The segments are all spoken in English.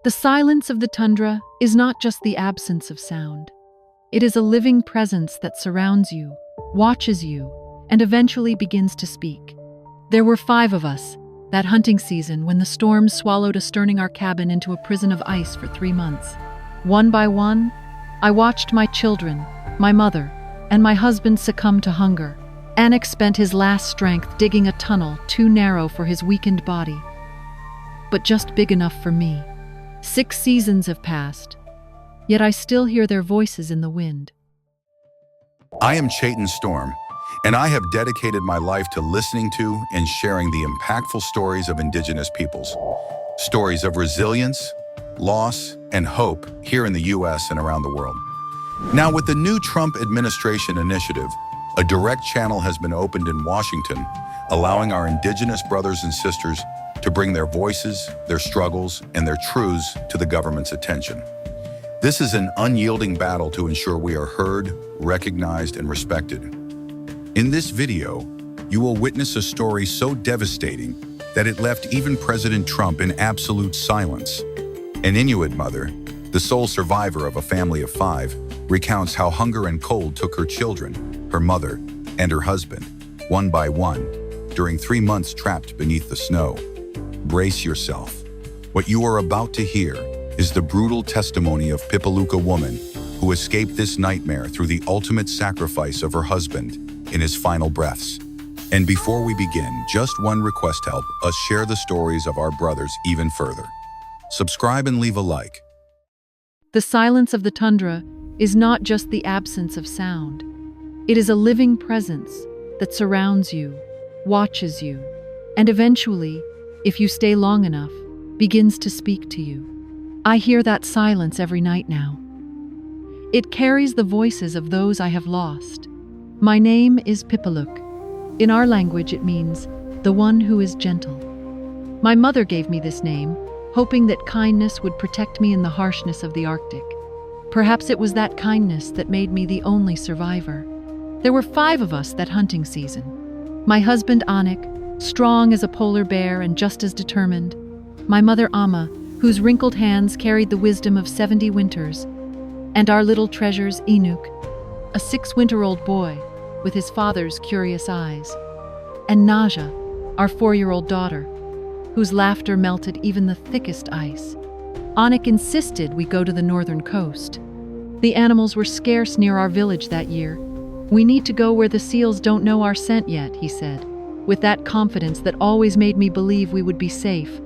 The silence of the tundra is not just the absence of sound. It is a living presence that surrounds you, watches you, and eventually begins to speak. There were 5 of us, that hunting season when the storms swallowed us, turning our cabin into a prison of ice for 3 months. One by one, I watched my children, my mother, and my husband succumb to hunger. Anik spent his last strength digging a tunnel too narrow for his weakened body, but just big enough for me. 6 seasons have passed, yet I still hear their voices in the wind. I am Chayton Storm, and I have dedicated my life to listening to and sharing the impactful stories of Indigenous peoples. Stories of resilience, loss, and hope here in the U.S. and around the world. Now, with the new Trump administration initiative, a direct channel has been opened in Washington, allowing our Indigenous brothers and sisters to bring their voices, their struggles, and their truths to the government's attention. This is an unyielding battle to ensure we are heard, recognized, and respected. In this video, you will witness a story so devastating that it left even President Trump in absolute silence. An Inuit mother, the sole survivor of a family of 5, recounts how hunger and cold took her children, her mother, and her husband, one by one, during 3 months trapped beneath the snow. Brace yourself. What you are about to hear is the brutal testimony of Pipaluk, a woman who escaped this nightmare through the ultimate sacrifice of her husband in his final breaths. And before we begin, just one request: help us share the stories of our brothers even further. Subscribe and leave a like. The silence of the tundra is not just the absence of sound. It is a living presence that surrounds you, watches you, and eventually, if you stay long enough, begins to speak to you. I hear that silence every night now. It carries the voices of those I have lost. My name is Pipaluk. In our language, it means the one who is gentle. My mother gave me this name, hoping that kindness would protect me in the harshness of the Arctic. Perhaps it was that kindness that made me the only survivor. There were 5 of us that hunting season. My husband Anik, strong as a polar bear and just as determined. My mother Amma, whose wrinkled hands carried the wisdom of 70 winters. And our little treasures Inuit, a 6-winter-old boy with his father's curious eyes. And Naja, our 4-year-old daughter, whose laughter melted even the thickest ice. Anik insisted we go to the northern coast. The animals were scarce near our village that year. We need to go where the seals don't know our scent yet, he said, with that confidence that always made me believe we would be safe.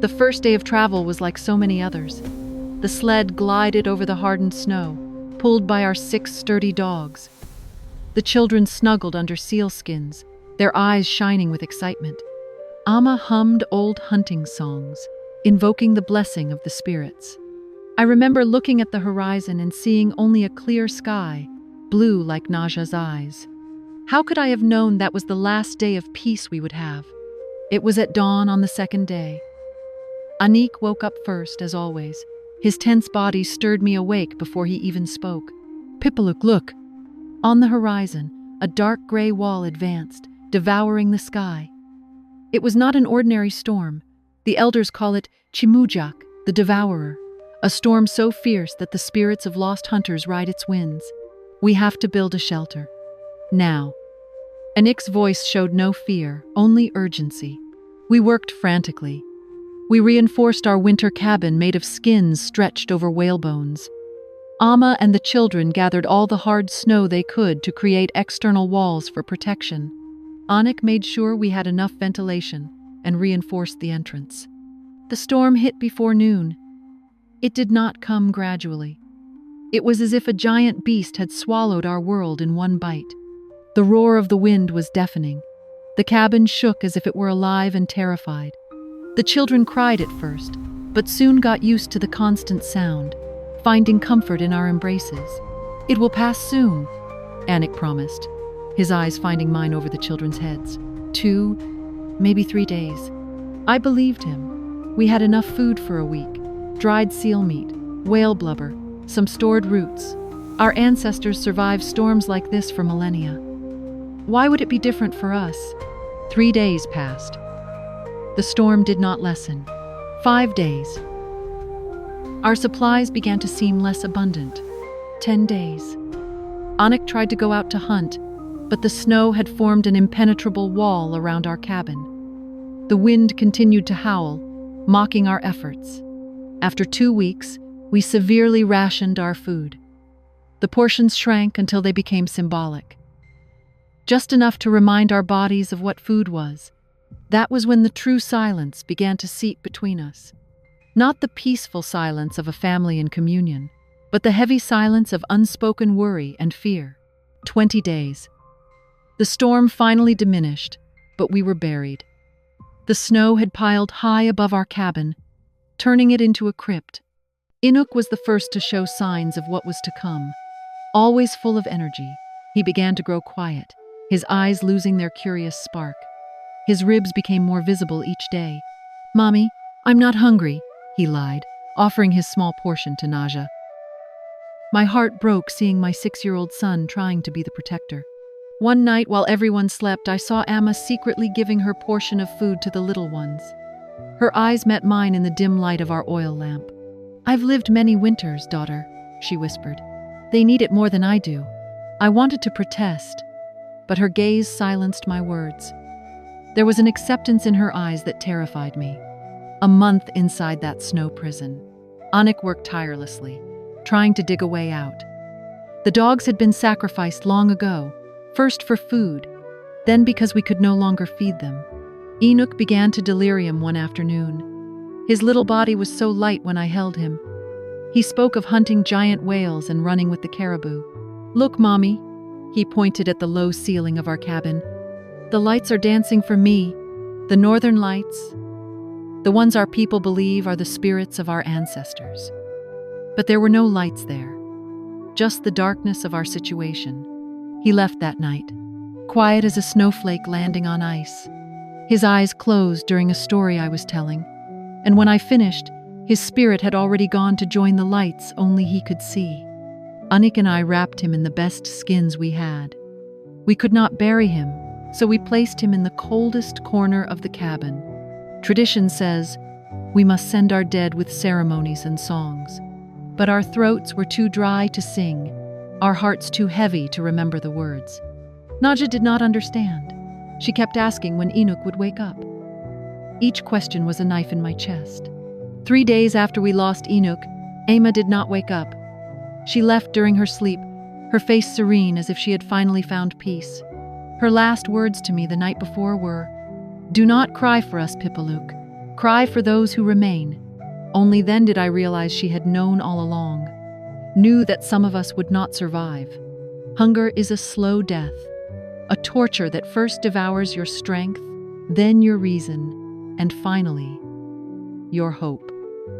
The first day of travel was like so many others. The sled glided over the hardened snow, pulled by our 6 sturdy dogs. The children snuggled under sealskins, their eyes shining with excitement. Amma hummed old hunting songs, invoking the blessing of the spirits. I remember looking at the horizon and seeing only a clear sky, blue like Naja's eyes. How could I have known that was the last day of peace we would have? It was at dawn on the 2nd day. Anik woke up first, as always. His tense body stirred me awake before he even spoke. Pipaluk, look! On the horizon, a dark gray wall advanced, devouring the sky. It was not an ordinary storm. The elders call it Chimujak, the devourer, a storm so fierce that the spirits of lost hunters ride its winds. We have to build a shelter. Now. Anik's voice showed no fear, only urgency. We worked frantically. We reinforced our winter cabin made of skins stretched over whalebones. Amma and the children gathered all the hard snow they could to create external walls for protection. Anik made sure we had enough ventilation and reinforced the entrance. The storm hit before noon. It did not come gradually. It was as if a giant beast had swallowed our world in one bite. The roar of the wind was deafening. The cabin shook as if it were alive and terrified. The children cried at first, but soon got used to the constant sound, finding comfort in our embraces. It will pass soon, Anik promised, his eyes finding mine over the children's heads. 2, maybe 3 days. I believed him. We had enough food for a week. Dried seal meat, whale blubber, some stored roots. Our ancestors survived storms like this for millennia. Why would it be different for us? 3 days passed. The storm did not lessen. 5 days. Our supplies began to seem less abundant. 10 days. Anik tried to go out to hunt, but the snow had formed an impenetrable wall around our cabin. The wind continued to howl, mocking our efforts. After 2 weeks, we severely rationed our food. The portions shrank until they became symbolic. Just enough to remind our bodies of what food was. That was when the true silence began to seep between us. Not the peaceful silence of a family in communion, but the heavy silence of unspoken worry and fear. 20 days. The storm finally diminished, but we were buried. The snow had piled high above our cabin, turning it into a crypt. Inuk was the first to show signs of what was to come. Always full of energy, he began to grow quiet, his eyes losing their curious spark. His ribs became more visible each day. "Mommy, I'm not hungry," he lied, offering his small portion to Naja. My heart broke seeing my 6-year-old son trying to be the protector. One night while everyone slept, I saw Amma secretly giving her portion of food to the little ones. Her eyes met mine in the dim light of our oil lamp. "I've lived many winters, daughter," she whispered. "They need it more than I do." I wanted to protest, but her gaze silenced my words. There was an acceptance in her eyes that terrified me. A month inside that snow prison, Anik worked tirelessly, trying to dig a way out. The dogs had been sacrificed long ago, first for food, then because we could no longer feed them. Inuk began to delirium one afternoon. His little body was so light when I held him. He spoke of hunting giant whales and running with the caribou. "Look, Mommy," he pointed at the low ceiling of our cabin. "The lights are dancing for me, the northern lights, the ones our people believe are the spirits of our ancestors." But there were no lights there, just the darkness of our situation. He left that night, quiet as a snowflake landing on ice. His eyes closed during a story I was telling, and when I finished, his spirit had already gone to join the lights only he could see. Anik and I wrapped him in the best skins we had. We could not bury him, so we placed him in the coldest corner of the cabin. Tradition says we must send our dead with ceremonies and songs. But our throats were too dry to sing, our hearts too heavy to remember the words. Naja did not understand. She kept asking when Inuk would wake up. Each question was a knife in my chest. 3 days after we lost Inuk, Ama did not wake up. She left during her sleep, her face serene as if she had finally found peace. Her last words to me the night before were, "Do not cry for us, Pipaluk. Cry for those who remain." Only then did I realize she had known all along, knew that some of us would not survive. Hunger is a slow death, a torture that first devours your strength, then your reason, and finally, your hope.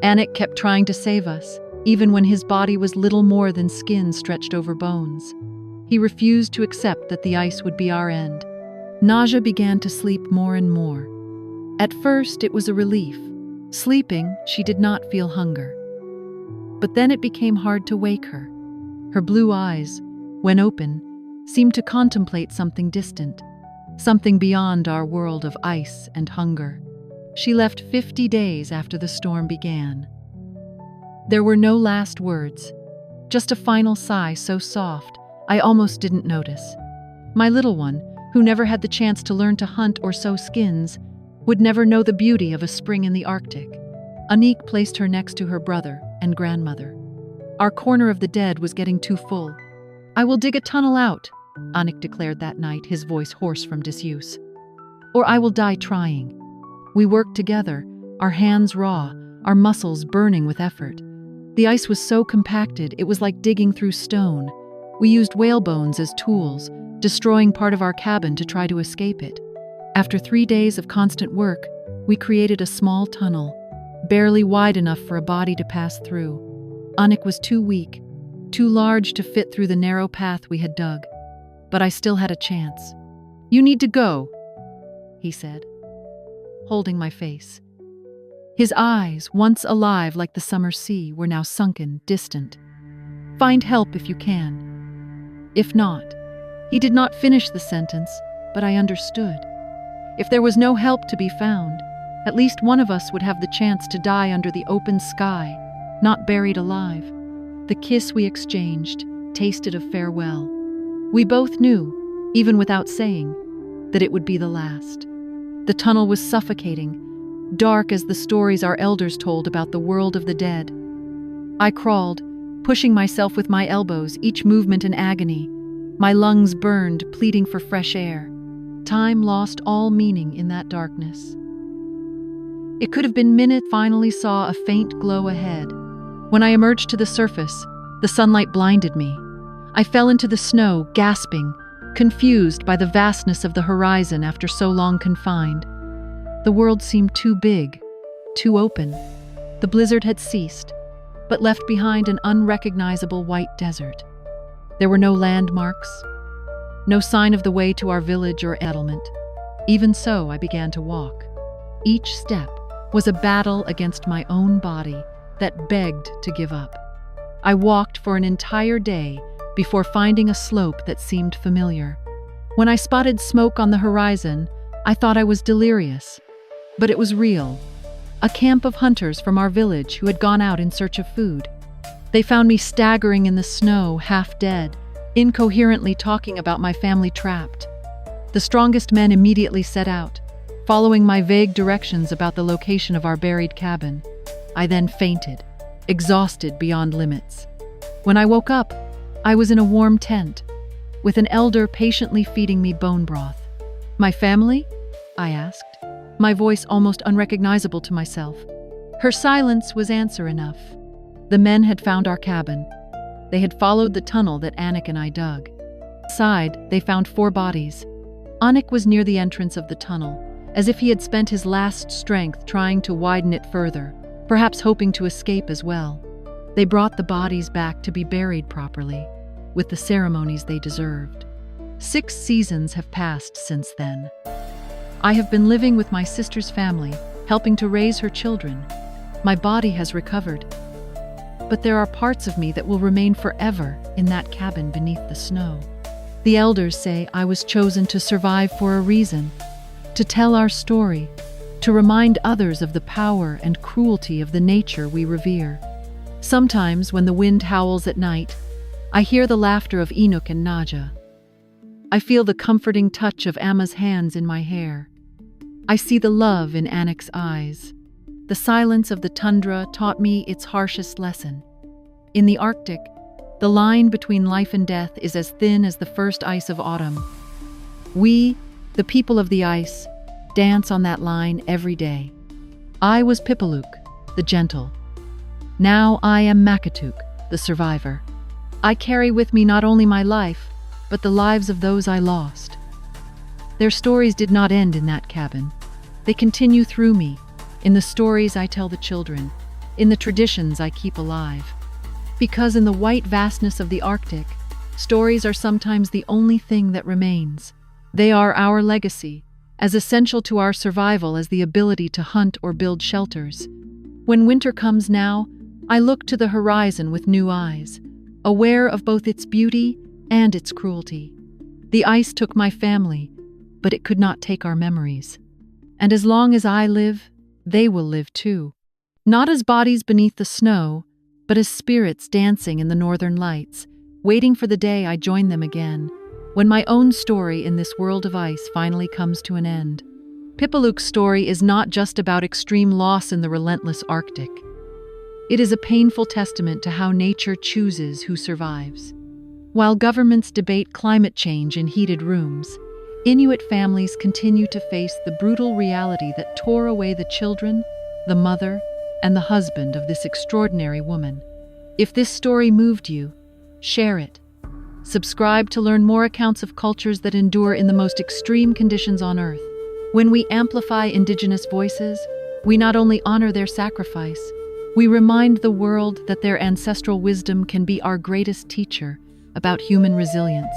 Anik kept trying to save us, even when his body was little more than skin stretched over bones. He refused to accept that the ice would be our end. Naja began to sleep more and more. At first, it was a relief. Sleeping, she did not feel hunger. But then it became hard to wake her. Her blue eyes, when open, seemed to contemplate something distant, something beyond our world of ice and hunger. She left 50 days after the storm began. There were no last words, just a final sigh so soft I almost didn't notice. My little one, who never had the chance to learn to hunt or sew skins, would never know the beauty of a spring in the Arctic. Anik placed her next to her brother and grandmother. Our corner of the dead was getting too full. "I will dig a tunnel out," Anik declared that night, his voice hoarse from disuse. "Or I will die trying." We worked together, our hands raw, our muscles burning with effort. The ice was so compacted, it was like digging through stone. We used whale bones as tools, destroying part of our cabin to try to escape it. After 3 days of constant work, we created a small tunnel, barely wide enough for a body to pass through. Anik was too weak, too large to fit through the narrow path we had dug. But I still had a chance. "You need to go," he said, holding my face. His eyes, once alive like the summer sea, were now sunken, distant. "Find help if you can. If not." He did not finish the sentence, but I understood. If there was no help to be found, at least one of us would have the chance to die under the open sky, not buried alive. The kiss we exchanged tasted of farewell. We both knew, even without saying, that it would be the last. The tunnel was suffocating, dark as the stories our elders told about the world of the dead. I crawled, pushing myself with my elbows, each movement an agony. My lungs burned, pleading for fresh air. Time lost all meaning in that darkness. It could have been minutes. Finally saw a faint glow ahead. When I emerged to the surface, the sunlight blinded me. I fell into the snow, gasping, confused by the vastness of the horizon after so long confined. The world seemed too big, too open. The blizzard had ceased, but left behind an unrecognizable white desert. There were no landmarks, no sign of the way to our village or settlement. Even so, I began to walk. Each step was a battle against my own body that begged to give up. I walked for an entire day before finding a slope that seemed familiar. When I spotted smoke on the horizon, I thought I was delirious. But it was real. A camp of hunters from our village who had gone out in search of food. They found me staggering in the snow, half dead, incoherently talking about my family trapped. The strongest men immediately set out, following my vague directions about the location of our buried cabin. I then fainted, exhausted beyond limits. When I woke up, I was in a warm tent, with an elder patiently feeding me bone broth. "My family?" I asked, my voice almost unrecognizable to myself. Her silence was answer enough. The men had found our cabin. They had followed the tunnel that Anik and I dug. Inside, they found 4 bodies. Anik was near the entrance of the tunnel, as if he had spent his last strength trying to widen it further, perhaps hoping to escape as well. They brought the bodies back to be buried properly, with the ceremonies they deserved. 6 seasons have passed since then. I have been living with my sister's family, helping to raise her children. My body has recovered, but there are parts of me that will remain forever in that cabin beneath the snow. The elders say I was chosen to survive for a reason, to tell our story, to remind others of the power and cruelty of the nature we revere. Sometimes, when the wind howls at night, I hear the laughter of Inuit and Naja. I feel the comforting touch of Amma's hands in my hair. I see the love in Anik's eyes. The silence of the tundra taught me its harshest lesson. In the Arctic, the line between life and death is as thin as the first ice of autumn. We, the people of the ice, dance on that line every day. I was Pipaluk, the gentle. Now I am Makatuk, the survivor. I carry with me not only my life, but the lives of those I lost. Their stories did not end in that cabin. They continue through me, in the stories I tell the children, in the traditions I keep alive. Because in the white vastness of the Arctic, stories are sometimes the only thing that remains. They are our legacy, as essential to our survival as the ability to hunt or build shelters. When winter comes now, I look to the horizon with new eyes, aware of both its beauty and its cruelty. The ice took my family, but it could not take our memories. And as long as I live, they will live too. Not as bodies beneath the snow, but as spirits dancing in the northern lights, waiting for the day I join them again, when my own story in this world of ice finally comes to an end. Pipaluk's story is not just about extreme loss in the relentless Arctic. It is a painful testament to how nature chooses who survives. While governments debate climate change in heated rooms, Inuit families continue to face the brutal reality that tore away the children, the mother, and the husband of this extraordinary woman. If this story moved you, share it. Subscribe to learn more accounts of cultures that endure in the most extreme conditions on Earth. When we amplify Indigenous voices, we not only honor their sacrifice, we remind the world that their ancestral wisdom can be our greatest teacher about human resilience.